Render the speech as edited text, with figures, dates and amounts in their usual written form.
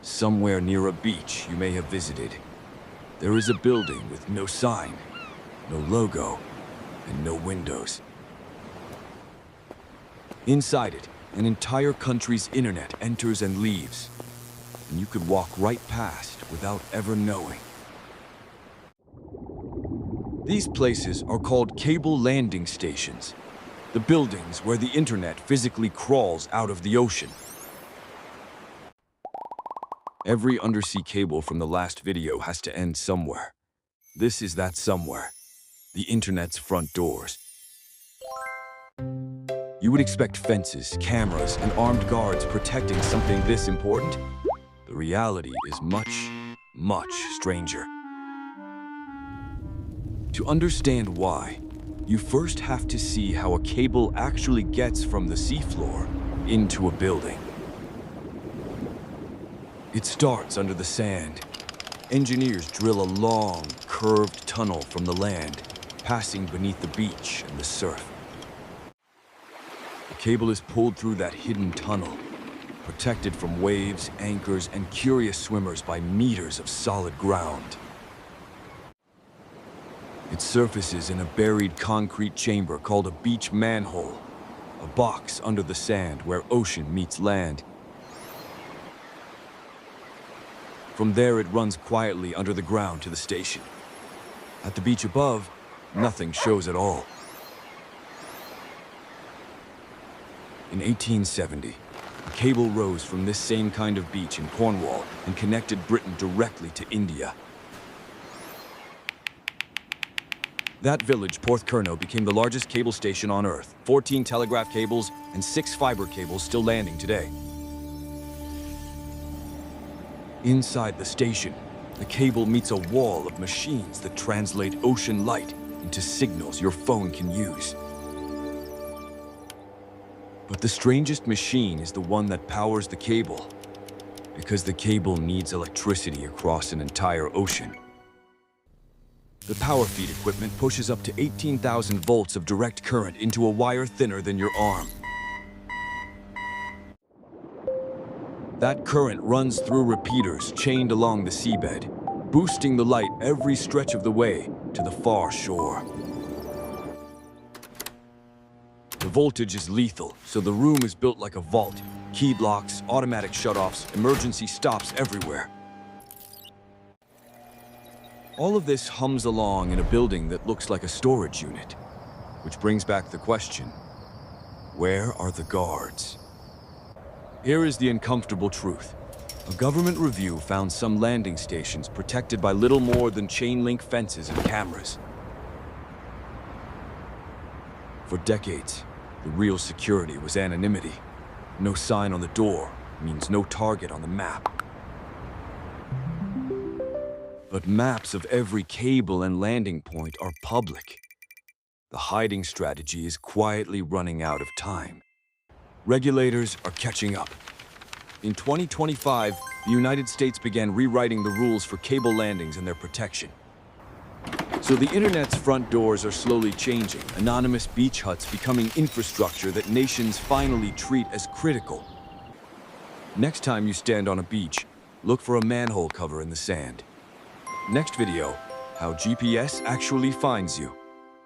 Somewhere near a beach you may have visited, there is a building with no sign, no logo, and no windows. Inside it, an entire country's internet enters and leaves, and you could walk right past without ever knowing. These places are called cable landing stations, the buildings where the internet physically crawls out of the ocean. Every undersea cable from the last video has to end somewhere. This is that somewhere, the internet's front doors. You would expect fences, cameras, and armed guards protecting something this important. The reality is much, much stranger. To understand why, you first have to see how a cable actually gets from the seafloor into a building. It starts under the sand. Engineers drill a long, curved tunnel from the land, passing beneath the beach and the surf. The cable is pulled through that hidden tunnel, protected from waves, anchors, and curious swimmers by meters of solid ground. It surfaces in a buried concrete chamber called a beach manhole, a box under the sand where ocean meets land. From there, it runs quietly under the ground to the station. At the beach above, nothing shows at all. In 1870, a cable rose from this same kind of beach in Cornwall and connected Britain directly to India. That village, Porthcurno, became the largest cable station on Earth, 14 telegraph cables and 6 fiber cables still landing today. Inside the station, the cable meets a wall of machines that translate ocean light into signals your phone can use. But the strangest machine is the one that powers the cable, because the cable needs electricity across an entire ocean. The power feed equipment pushes up to 18,000 volts of direct current into a wire thinner than your arm. That current runs through repeaters chained along the seabed, boosting the light every stretch of the way to the far shore. The voltage is lethal, so the room is built like a vault. Key blocks, automatic shutoffs, emergency stops everywhere. All of this hums along in a building that looks like a storage unit, which brings back the question, where are the guards? Here is the uncomfortable truth. A government review found some landing stations protected by little more than chain link fences and cameras. For decades, the real security was anonymity. No sign on the door means no target on the map. But maps of every cable and landing point are public. The hiding strategy is quietly running out of time. Regulators are catching up. In 2025, the United States began rewriting the rules for cable landings and their protection. So the internet's front doors are slowly changing, anonymous beach huts becoming infrastructure that nations finally treat as critical. Next time you stand on a beach, look for a manhole cover in the sand. Next video, how GPS actually finds you.